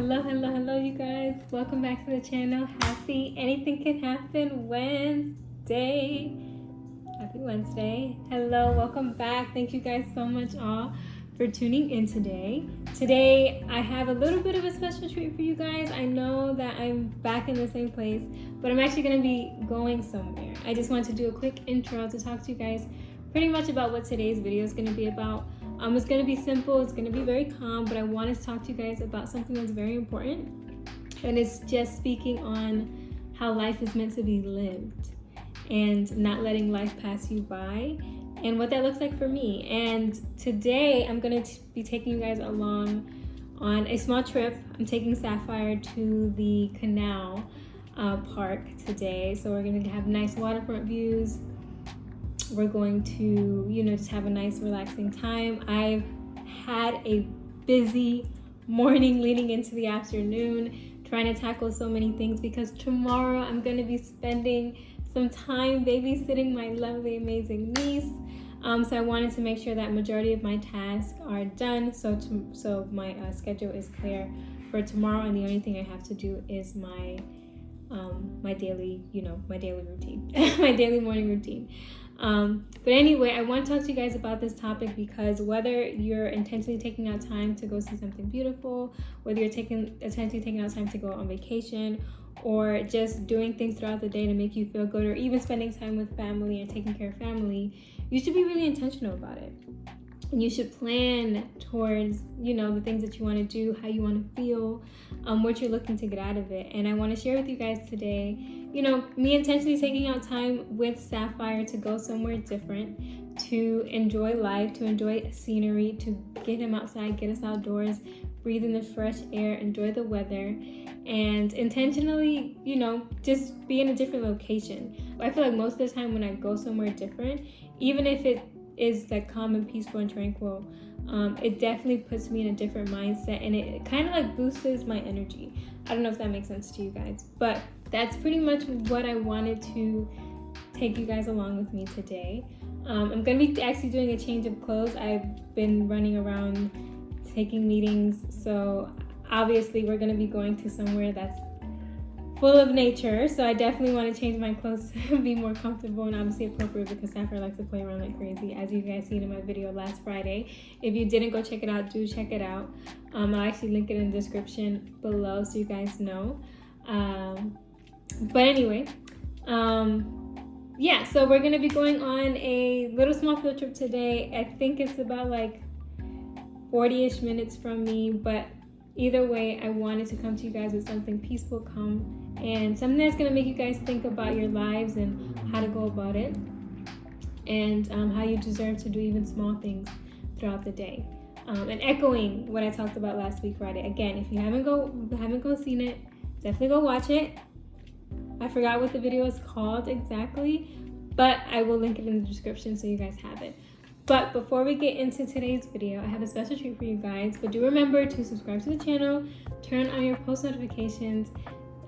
Hello, you guys. Welcome back to the channel. Happy Anything Can Happen Wednesday. Happy Wednesday. Hello, welcome back. Thank you guys so much all for tuning in today. Today, I have a little bit of a special treat for you guys. I know that I'm back in the same place, but I'm actually going to be going somewhere. I just want to do a quick intro to talk to you guys pretty much about what today's video is going to be about. It's going to be simple, it's going to be very calm, but I want to talk to you guys about something that's very important, and it's just speaking on how life is meant to be lived and not letting life pass you by, and what that looks like for me. And today I'm going to be taking you guys along on a small trip. I'm taking Sapphire to the canal park today, so we're going to have nice waterfront views. We're going to, just have a nice relaxing time. I've had a busy morning leading into the afternoon, trying to tackle so many things because tomorrow I'm going to be spending some time babysitting my lovely, amazing niece. So I wanted to make sure that majority of my tasks are done, so my schedule is clear for tomorrow, and the only thing I have to do is my daily, my daily routine, my daily morning routine. But anyway, I want to talk to you guys about this topic because whether you're intentionally taking out time to go see something beautiful, whether you're intentionally taking out time to go on vacation, or just doing things throughout the day to make you feel good, or even spending time with family and taking care of family, you should be really intentional about it. And you should plan towards, the things that you want to do, how you want to feel, what you're looking to get out of it. And I want to share with you guys today, me intentionally taking out time with Sapphire to go somewhere different, to enjoy life, to enjoy scenery, to get him outside, get us outdoors, breathe in the fresh air, enjoy the weather, and intentionally, just be in a different location. I feel like most of the time when I go somewhere different, even if it is like calm and peaceful and tranquil, it definitely puts me in a different mindset, and it kind of like boosts my energy. I don't know if that makes sense to you guys, but that's pretty much what I wanted to take you guys along with me today. I'm going to be actually doing a change of clothes. I've been running around taking meetings, so obviously we're going to be going to somewhere that's full of nature, so I definitely want to change my clothes to be more comfortable and obviously appropriate, because Sapphire likes to play around like crazy, as you guys seen in my video last Friday. If you didn't go check it out, do check it out. I'll actually link it in the description below so you guys know. But anyway, yeah, so we're gonna be going on a little small field trip today. I think it's about like 40-ish minutes from me, but either way, I wanted to come to you guys with something peaceful, calm, and something that's going to make you guys think about your lives and how to go about it, and how you deserve to do even small things throughout the day. And echoing what I talked about last week Friday. Again, if you haven't seen it, definitely go watch it. I forgot what the video is called exactly, but I will link it in the description so you guys have it. But before we get into today's video, I have a special treat for you guys. But do remember to subscribe to the channel, turn on your post notifications,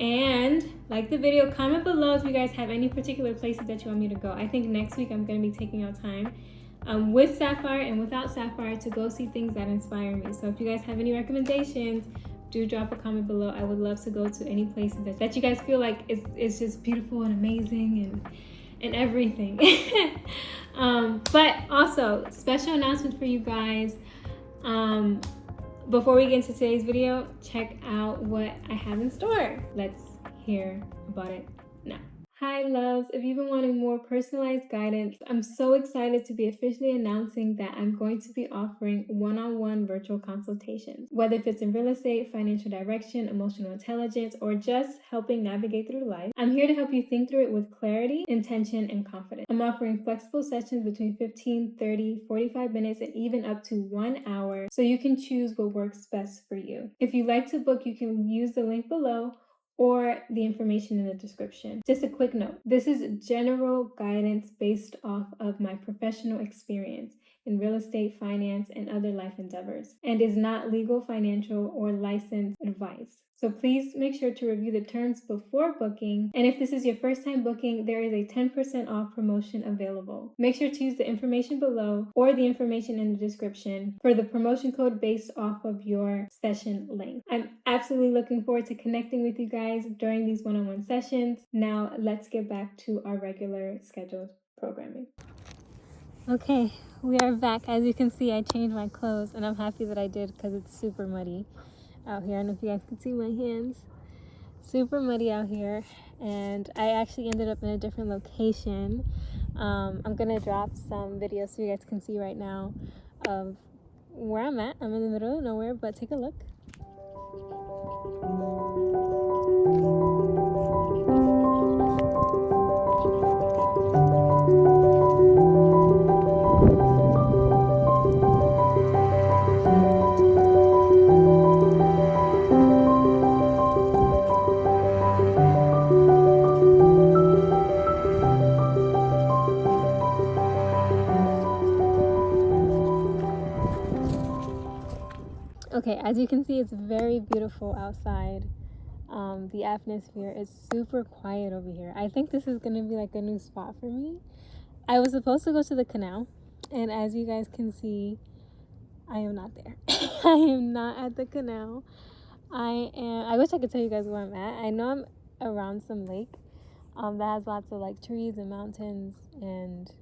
and like the video. Comment below if you guys have any particular places that you want me to go. I think next week I'm going to be taking out time with Sapphire and without Sapphire to go see things that inspire me. So if you guys have any recommendations, do drop a comment below. I would love to go to any places that you guys feel like it's just beautiful and amazing and everything. But also, special announcement for you guys. Before we get into today's video, check out what I have in store. Let's hear about it now. Hi loves, if you've been wanting more personalized guidance, I'm so excited to be officially announcing that I'm going to be offering one-on-one virtual consultations. Whether if it's in real estate, financial direction, emotional intelligence, or just helping navigate through life, I'm here to help you think through it with clarity, intention, and confidence. I'm offering flexible sessions between 15, 30, 45 minutes, and even up to 1 hour, so you can choose what works best for you. If you'd like to book, you can use the link below or the information in the description. Just a quick note, this is general guidance based off of my professional experience. in real estate, finance, and other life endeavors, and is not legal, financial, or licensed advice. So please make sure to review the terms before booking. And if this is your first time booking, there is a 10% off promotion available. Make sure to use the information below or the information in the description for the promotion code based off of your session length. I'm absolutely looking forward to connecting with you guys during these one-on-one sessions. Now let's get back to our regular scheduled programming. Okay, we are back. As you can see, I changed my clothes and I'm happy that I did because it's super muddy out here. I don't know if you guys can see my hands. Super muddy out here, and I actually ended up in a different location. I'm gonna drop some videos so you guys can see right now of where I'm at. I'm in the middle of nowhere, but take a look. Okay, as you can see, it's very beautiful outside. The atmosphere is super quiet over here. I think this is gonna be like a new spot for me. I was supposed to go to the canal, and as you guys can see, I am not there. I am not at the canal. I wish I could tell you guys where I'm at. I know I'm around some lake that has lots of like trees and mountains, and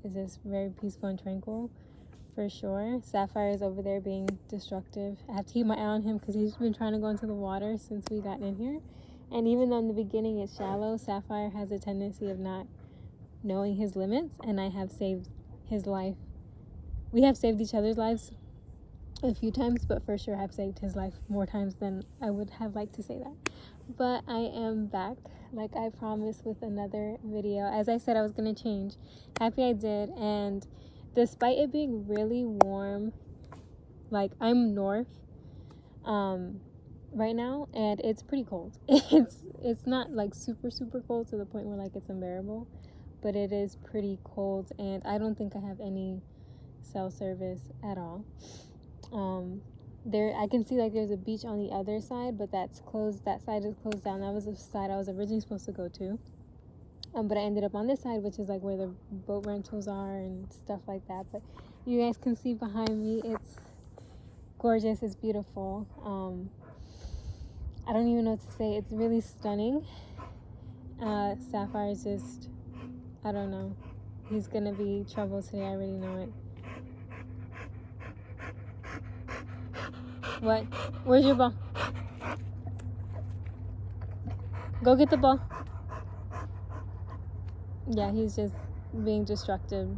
it's just very peaceful and tranquil. For sure. Sapphire is over there being destructive. I have to keep my eye on him because he's been trying to go into the water since we got in here. And even though in the beginning it's shallow, Sapphire has a tendency of not knowing his limits, and I have saved his life. We have saved each other's lives a few times, but for sure have saved his life more times than I would have liked to say that. But I am back, like I promised, with another video. As I said, I was going to change. Happy I did. And despite it being really warm, like I'm north right now, and it's pretty cold. It's not like super cold to the point where like it's unbearable, but it is pretty cold, and I don't think I have any cell service at all. There I can see like there's a beach on the other side, but that's closed. That side is closed down. That was the side I was originally supposed to go to. But I ended up on this side, which is like where the boat rentals are and stuff like that. But you guys can see behind me, it's gorgeous, it's beautiful. I don't even know what to say. It's really stunning. Sapphire's just, I don't know. He's gonna be trouble today, I already know it. What? Where's your ball? Go get the ball. Yeah, he's just being destructive,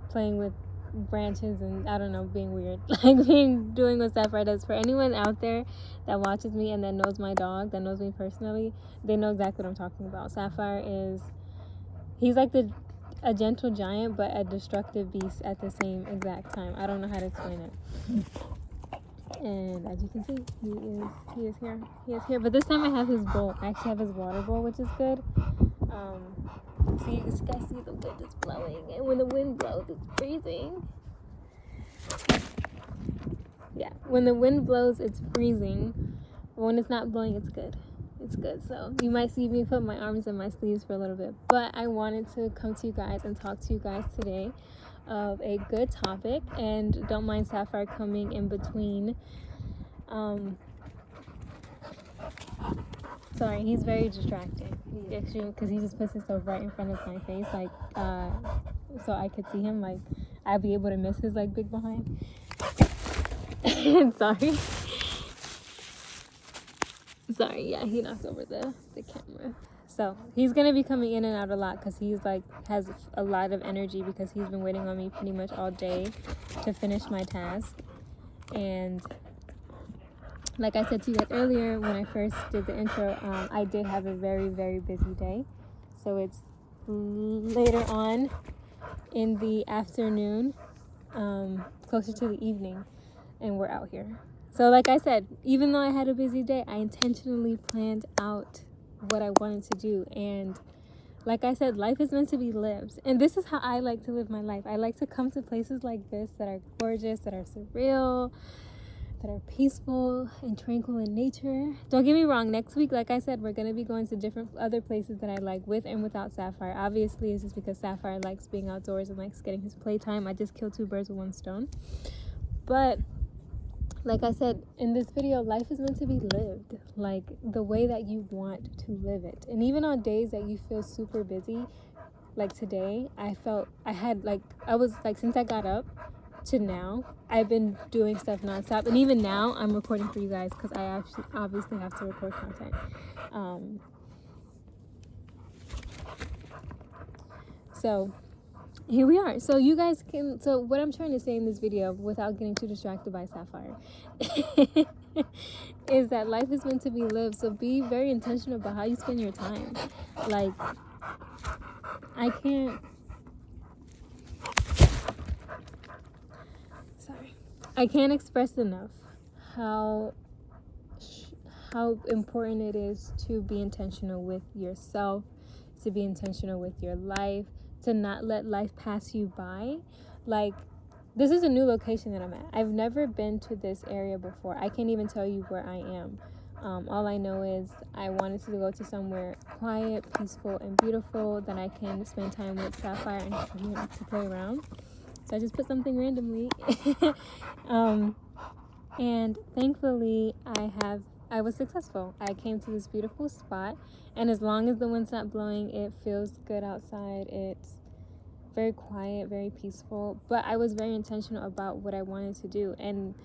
playing with branches and I don't know, being weird, like doing what Sapphire does. For anyone out there that watches me and that knows my dog, that knows me personally, they know exactly what I'm talking about. Sapphire he's like a gentle giant, but a destructive beast at the same exact time. I don't know how to explain it. And as you can see, he is here. He is here. But this time I have his bowl. I actually have his water bowl, which is good. So you guys see the wind is blowing, and when the wind blows, it's freezing. Yeah, when the wind blows, it's freezing. But when it's not blowing, it's good. It's good. So you might see me put my arms in my sleeves for a little bit. But I wanted to come to you guys and talk to you guys today of a good topic, and don't mind Sapphire coming in between. Sorry, he's very distracting. Because he just puts himself right in front of my face, like so I could see him. Like I'd be able to miss his like big behind. Sorry, yeah, he knocked over the camera. So he's gonna be coming in and out a lot because he's like has a lot of energy because he's been waiting on me pretty much all day to finish my task. And like I said to you guys earlier when I first did the intro, I did have a very busy day. So it's later on in the afternoon, closer to the evening, and we're out here. So like I said, even though I had a busy day, I intentionally planned out what I wanted to do, and like I said, life is meant to be lived. And this is how I like to live my life. I like to come to places like this that are gorgeous, that are surreal, that are peaceful and tranquil in nature. Don't get me wrong, next week, like I said, we're going to be going to different other places that I like with and without Sapphire. Obviously, it's just because Sapphire likes being outdoors and likes getting his playtime. I just killed 2 birds with 1 stone. But like I said, in this video, life is meant to be lived, like the way that you want to live it. And even on days that you feel super busy, like today, I was like, since I got up to now, I've been doing stuff nonstop. And even now, I'm recording for you guys because I actually obviously have to record content. So here we are. So you guys can, so what I'm trying to say in this video, without getting too distracted by Sapphire, is that life is meant to be lived. So be very intentional about how you spend your time. Like, I can't express enough how important it is to be intentional with yourself, to be intentional with your life, to not let life pass you by. Like, this is a new location that I'm at. I've never been to this area before. I can't even tell you where I am. All I know is I wanted to go to somewhere quiet, peaceful, and beautiful that I can spend time with Sapphire and to play around. So I just put something randomly. And thankfully, I was successful. I came to this beautiful spot, and as long as the wind's not blowing, it feels good outside. It's very quiet, very peaceful, but I was very intentional about what I wanted to do. And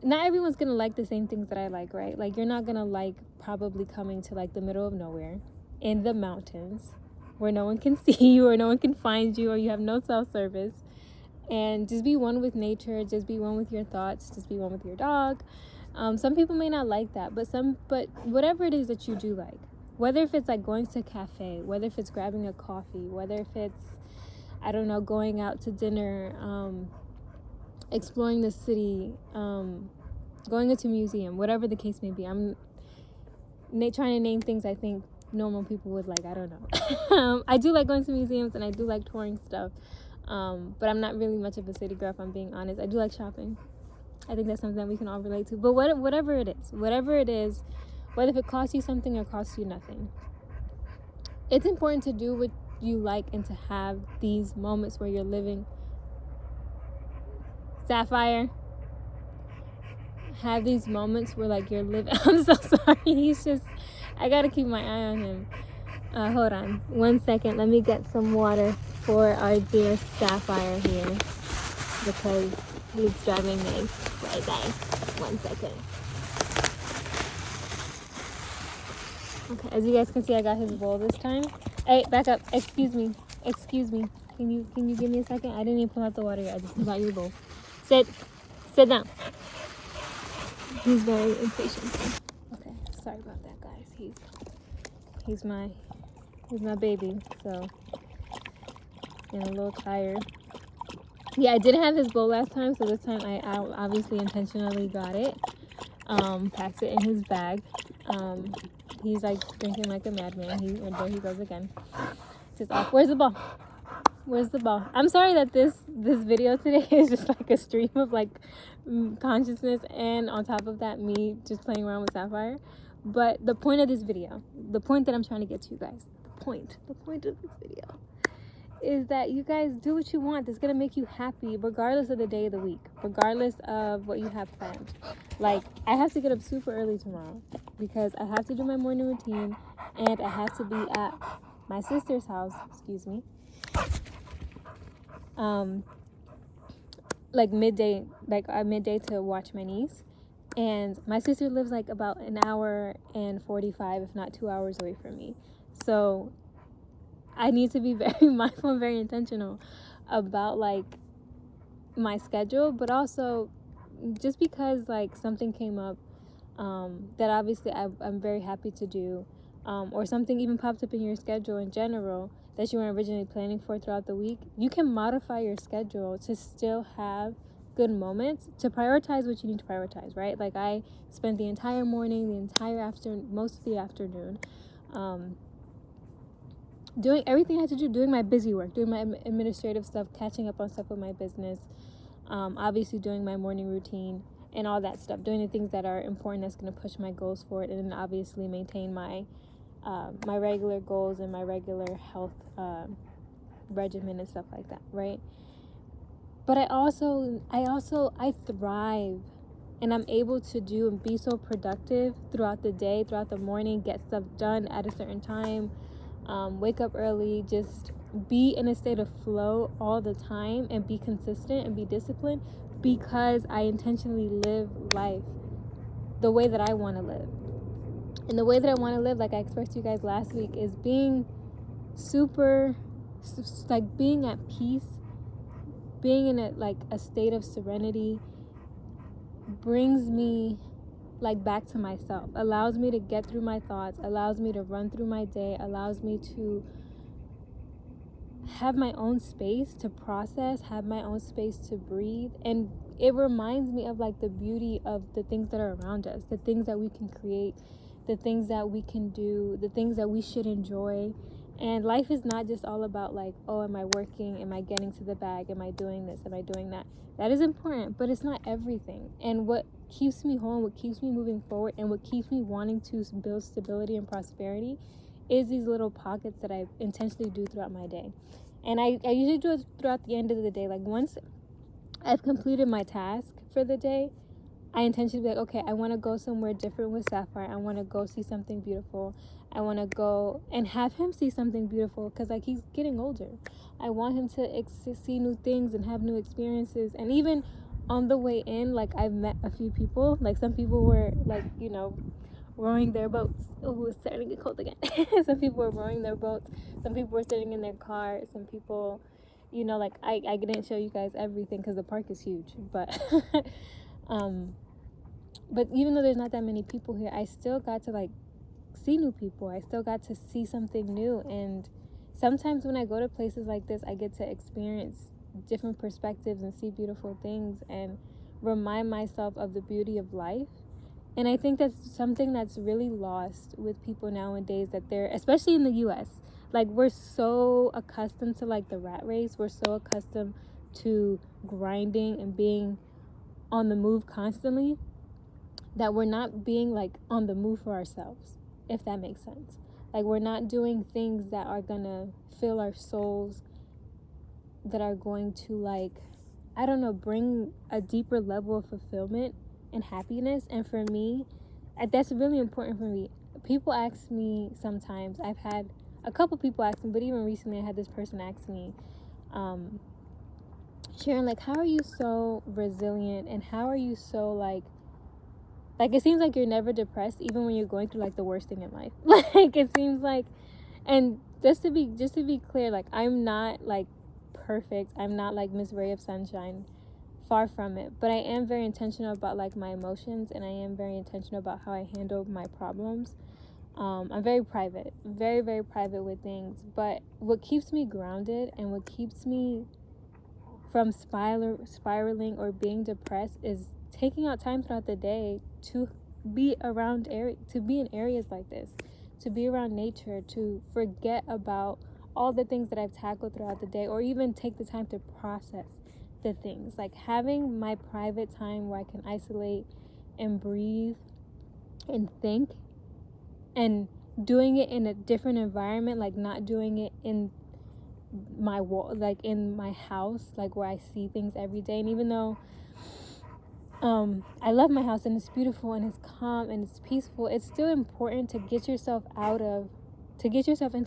not everyone's gonna like the same things that I like, right? Like, you're not gonna like probably coming to like the middle of nowhere in the mountains where no one can see you or no one can find you or you have no cell service, and just be one with nature, just be one with your thoughts, just be one with your dog. Some people may not like that, but whatever it is that you do like, whether if it's like going to a cafe, whether if it's grabbing a coffee, whether if it's, I don't know, going out to dinner, exploring the city, going into a museum, whatever the case may be. I'm trying to name things I think normal people would like. I don't know. I do like going to museums and I do like touring stuff, but I'm not really much of a city girl, if I'm being honest. I do like shopping. I think that's something that we can all relate to. But whatever it is, whether if it costs you something or costs you nothing, it's important to do what you like and to have these moments where you're living. Sapphire, have these moments where like you're living. I'm so sorry. I gotta keep my eye on him. Hold on 1 second. Let me get some water for our dear Sapphire here, because he's driving me crazy. 1 second. Okay, as you guys can see, I got his bowl this time. Hey, back up. Excuse me. Can you give me a second? I didn't even pull out the water yet. I just pulled out your bowl. Sit down. He's very impatient. Okay, sorry about that, guys. He's my baby, so I'm a little tired. Yeah, I didn't have his bowl last time, so this time I obviously intentionally got it. Packed it in his bag. He's like drinking like a madman. There he goes again. Just off. Where's the ball? I'm sorry that this video today is just like a stream of like consciousness, and on top of that, me just playing around with Sapphire. But the point of this video, the point that I'm trying to get to you guys, the point of this video is that you guys do what you want that's gonna make you happy, regardless of the day of the week, regardless of what you have planned. Like, I have to get up super early tomorrow because I have to do my morning routine, and I have to be at my sister's house, like midday to watch my niece. And my sister lives like about an hour and 45, if not 2 hours away from me. So I need to be very mindful and very intentional about like my schedule, but also just because like something came up that obviously I'm very happy to do, or something even popped up in your schedule in general that you weren't originally planning for throughout the week, you can modify your schedule to still have good moments, to prioritize what you need to prioritize, right? Like, I spent the entire morning, most of the afternoon, doing everything I had to do, doing my busy work, doing my administrative stuff, catching up on stuff with my business, obviously doing my morning routine and all that stuff, doing the things that are important that's going to push my goals forward, and then obviously maintain my my regular goals and my regular health regimen and stuff like that, right? But I thrive, and I'm able to do and be so productive throughout the day, throughout the morning, get stuff done at a certain time, wake up early, just be in a state of flow all the time, and be consistent and be disciplined, because I intentionally live life the way that I want to live. And the way that I want to live, like I expressed to you guys last week, is being being at peace, being in a state of serenity, brings me back to myself, allows me to get through my thoughts, allows me to run through my day, allows me to have my own space to process, have my own space to breathe. And it reminds me of the beauty of the things that are around us, the things that we can create, the things that we can do, the things that we should enjoy. And life is not just all about oh, am I working? Am I getting to the bag? Am I doing this? Am I doing that? That is important, but it's not everything. And what keeps me whole, what keeps me moving forward, and what keeps me wanting to build stability and prosperity is these little pockets that I intentionally do throughout my day. And I usually do it throughout the end of the day. Once I've completed my task for the day, I intentionally be okay, I want to go somewhere different with Sapphire. I want to go see something beautiful. I want to go and have him see something beautiful, because he's getting older. I want him to see new things and have new experiences. And even on the way in, I've met a few people. Some people were rowing their boats. Oh, it's starting to get cold again. Some people were rowing their boats. Some people were sitting in their cars. Some people, I didn't show you guys everything because the park is huge. But but even though there's not that many people here, I still got to see new people. I still got to see something new. And sometimes when I go to places like this, I get to experience different perspectives and see beautiful things and remind myself of the beauty of life. And I think that's something that's really lost with people nowadays, that they're, especially in the US, we're so accustomed to the rat race. We're so accustomed to grinding and being on the move constantly, that we're not being on the move for ourselves, if that makes sense. We're not doing things that are gonna fill our souls, that are going to I don't know, bring a deeper level of fulfillment and happiness. And for me, that's really important for me. People ask me sometimes, I've had a couple people ask me, but even recently I had this person ask me, Sharon, how are you so resilient, and how are you so it seems like you're never depressed even when you're going through the worst thing in life. It seems and just to be clear, I'm not perfect. I'm not Miss Ray of Sunshine, far from it. But I am very intentional about my emotions, and I am very intentional about how I handle my problems. I'm very private, very, very private with things. But what keeps me grounded and what keeps me from spiraling or being depressed is taking out time throughout the day to be in areas like this, to be around nature, to forget about all the things that I've tackled throughout the day, or even take the time to process the things. Having my private time where I can isolate and breathe and think, and doing it in a different environment, not doing it in my wall, in my house, where I see things every day. And even though I love my house and it's beautiful and it's calm and it's peaceful, it's still important to get yourself into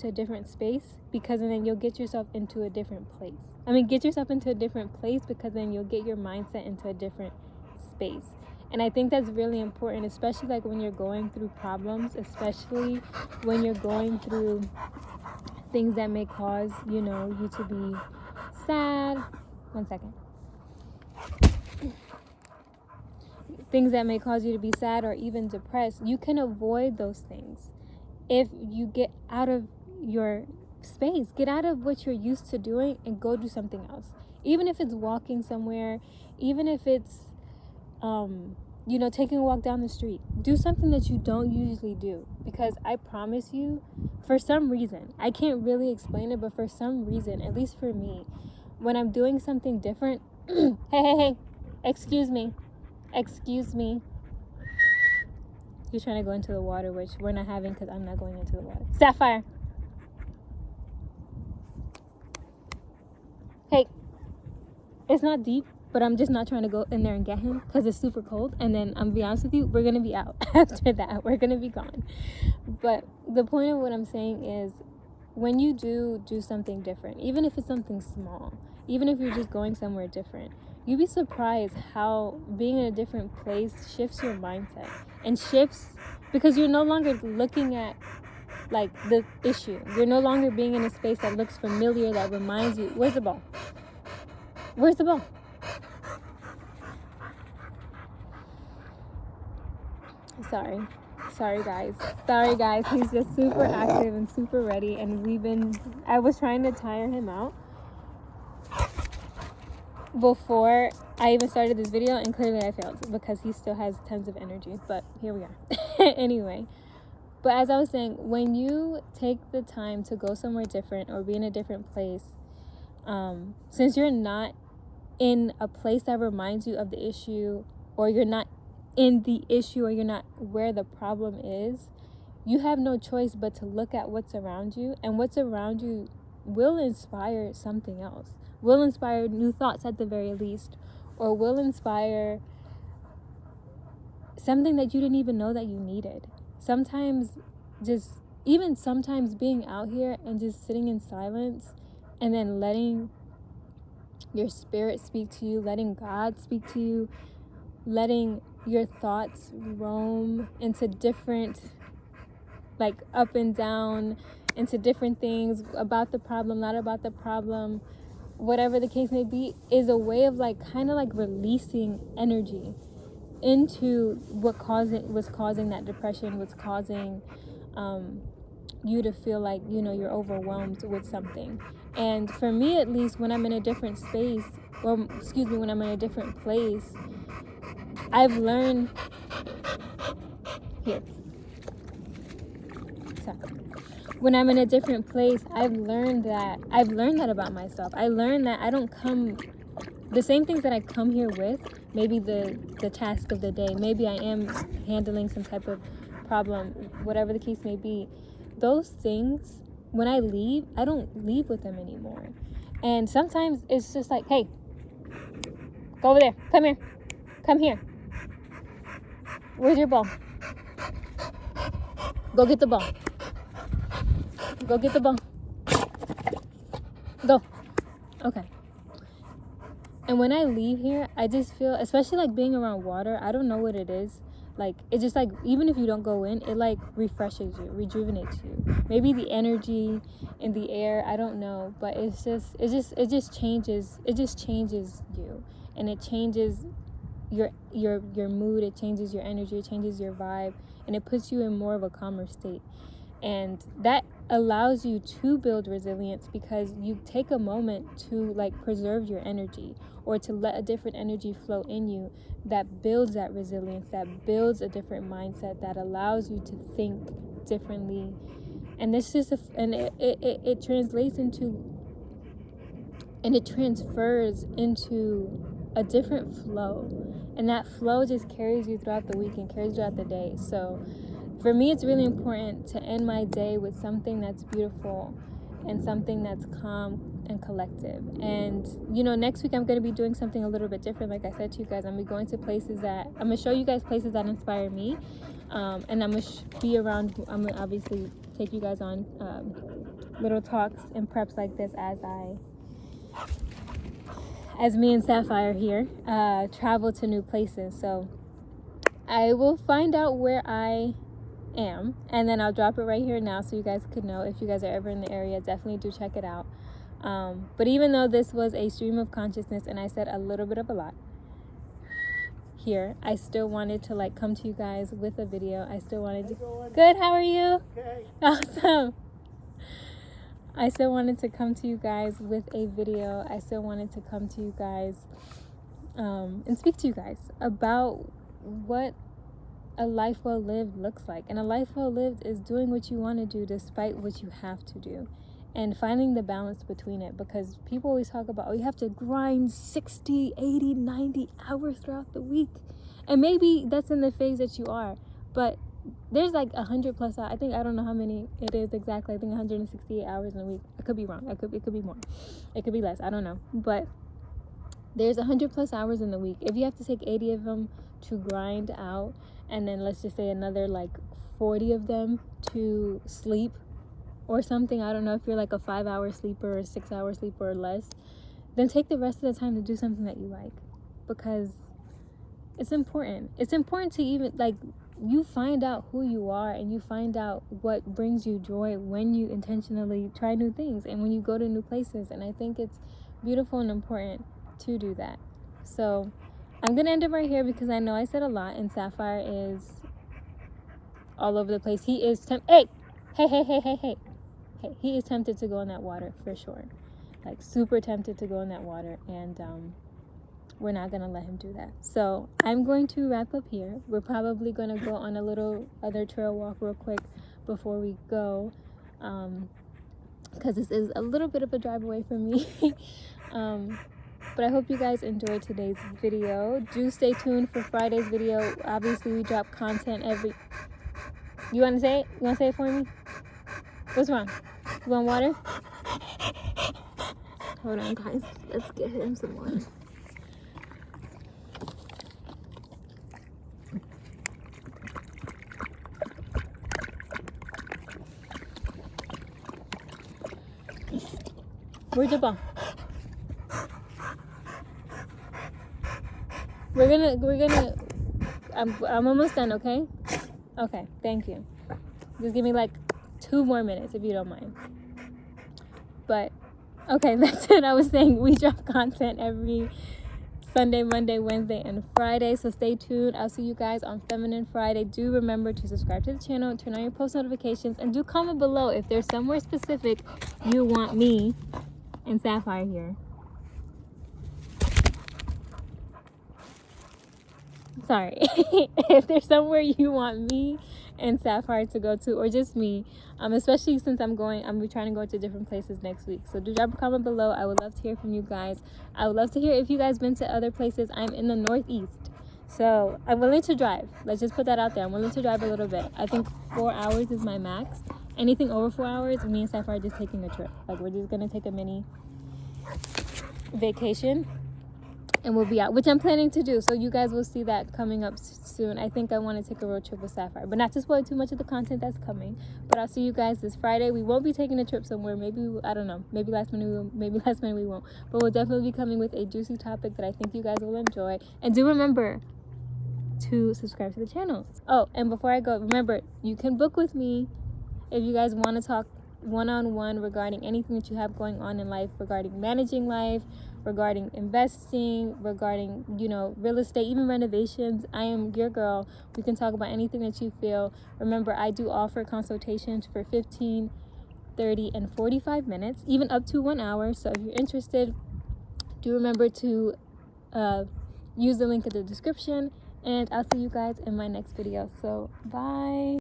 a different space, because then you'll get yourself into a different place. Get yourself into a different place, because then you'll get your mindset into a different space. And I think that's really important, especially when you're going through problems, especially when you're going through things that may cause, you to be sad. 1 second. Things that may cause you to be sad or even depressed. You can avoid those things if you get out of your space, get out of what you're used to doing, and go do something else. Even if it's walking somewhere, even if it's taking a walk down the street. Do something that you don't usually do, because I promise you, for some reason, I can't really explain it, but for some reason, at least for me, when I'm doing something different, hey, excuse me. You're trying to go into the water, which we're not having because I'm not going into the water. Sapphire. Hey, it's not deep, but I'm just not trying to go in there and get him because it's super cold. And then, I'm be honest with you, we're going to be out after that. We're going to be gone. But the point of what I'm saying is, when you do something different, even if it's something small, even if you're just going somewhere different, you'd be surprised how being in a different place shifts your mindset. And shifts because you're no longer looking at like the issue. You're no longer being in a space that looks familiar, that reminds you. Where's the ball? Sorry guys, he's just super active and super ready, and I was trying to tire him out before I even started this video, and clearly I failed because he still has tons of energy, but here we are. Anyway, but as I was saying, when you take the time to go somewhere different or be in a different place, since you're not in a place that reminds you of the issue, or you're not in the issue, or you're not where the problem is, you have no choice but to look at what's around you, and what's around you will inspire something else, will inspire new thoughts at the very least, or will inspire something that you didn't even know that you needed. Sometimes being out here and just sitting in silence and then letting your spirit speak to you, letting God speak to you, letting your thoughts roam into different, like up and down, into different things about the problem, not about the problem, whatever the case may be, is a way of like kind of like releasing energy into what was causing that depression, what's causing you to feel like, you're overwhelmed with something. And for me, at least, when I'm in a different space, when I'm in a different place, I've learned when I'm in a different place, I've learned that about myself. I learned that I don't come the same things that I come here with, maybe the task of the day, maybe I am handling some type of problem, whatever the case may be. Those things, when I leave, I don't leave with them anymore. And sometimes it's just like, hey, go over there, come here. Where's your ball? Go get the ball. Go. Okay. And when I leave here, I just feel, especially like being around water, I don't know what it is. Like, it's just like, even if you don't go in, it like refreshes you, rejuvenates you. Maybe the energy in the air, I don't know, but it just changes you, and it changes your mood, it changes your energy, it changes your vibe, and it puts you in more of a calmer state. And that allows you to build resilience because you take a moment to like preserve your energy, or to let a different energy flow in you that builds that resilience, that builds a different mindset, that allows you to think differently. And this is it translates into, and it transfers into a different flow, and that flow just carries you throughout the week and carries you throughout the day. So for me, it's really important to end my day with something that's beautiful and something that's calm and collective. And next week I'm going to be doing something a little bit different. Like I said to you guys, I'm going to I'm going to show you guys places that inspire me, and I'm going to be around. I'm going to obviously take you guys on little talks and preps like this as me and Sapphire here travel to new places. So I will find out where I am, and then I'll drop it right here now so you guys could know. If you guys are ever in the area, definitely do check it out. But even though this was a stream of consciousness and I said a little bit of a lot here, I still wanted to like come to you guys with a video. I still wanted to. Good, how are you? Okay. Awesome. I still wanted to come to you guys with a video. I still wanted to come to you guys and speak to you guys about what a life well lived looks like. And a life well lived is doing what you want to do despite what you have to do, and finding the balance between it. Because people always talk about, oh, you have to grind 60, 80, 90 hours throughout the week. And maybe that's in the phase that you are, but there's like 100 plus hours. I don't know how many it is exactly. I think 168 hours in a week. I could be wrong. It could be more. It could be less. I don't know. But there's 100 plus hours in the week. If you have to take 80 of them to grind out, and then let's just say another like 40 of them to sleep or something. I don't know if you're like a 5-hour sleeper or a 6-hour sleeper or less. Then take the rest of the time to do something that you like, because it's important. It's important to even like you find out who you are, and you find out what brings you joy when you intentionally try new things and when you go to new places. And I think it's beautiful and important to do that. So I'm gonna end it right here, because I know I said a lot, and Sapphire is all over the place. He is hey, he is tempted to go in that water for sure, like super tempted to go in that water, and we're not gonna let him do that. So I'm going to wrap up here. We're probably gonna go on a little other trail walk real quick before we go, because this is a little bit of a drive away from me. But I hope you guys enjoyed today's video. Do stay tuned for Friday's video. Obviously, we drop content every... You want to say it? You want to say it for me? What's wrong? You want water? Hold on, guys. Let's get him some water. Where's your ball? We're gonna I'm almost done, okay? Okay, thank you. Just give me like 2 more minutes if you don't mind. But okay, that's it. I was saying we drop content every Sunday, Monday, Wednesday, and Friday, so stay tuned. I'll see you guys on Feminine Friday. Do remember to subscribe to the channel, turn on your post notifications, and do comment below if there's somewhere specific you want me and Sapphire here. Sorry. If there's somewhere you want me and Sapphire to go to, or just me, especially since I'm trying to go to different places next week. So do drop a comment below. I would love to hear from you guys. I would love to hear if you guys been to other places. I'm in the Northeast, so I'm willing to drive. Let's just put that out there. I'm willing to drive a little bit. I think 4 hours is my max. Anything over 4 hours, me and Sapphire are just taking a trip. Like, we're just gonna take a mini vacation, and we'll be out, which I'm planning to do. So you guys will see that coming up soon. I think I want to take a road trip with Sapphire, but not to spoil too much of the content that's coming. But I'll see you guys this Friday. We won't be taking a trip somewhere. Maybe, I don't know. Maybe last minute we will. Maybe last minute we won't. But we'll definitely be coming with a juicy topic that I think you guys will enjoy. And do remember to subscribe to the channel. Oh, and before I go, remember, you can book with me if you guys want to talk one-on-one regarding anything that you have going on in life, regarding managing life, regarding investing, regarding, real estate, even renovations. I am your girl. We can talk about anything that you feel. Remember, I do offer consultations for 15, 30, and 45 minutes, even up to 1 hour. So if you're interested, do remember to use the link in the description, and I'll see you guys in my next video. So bye.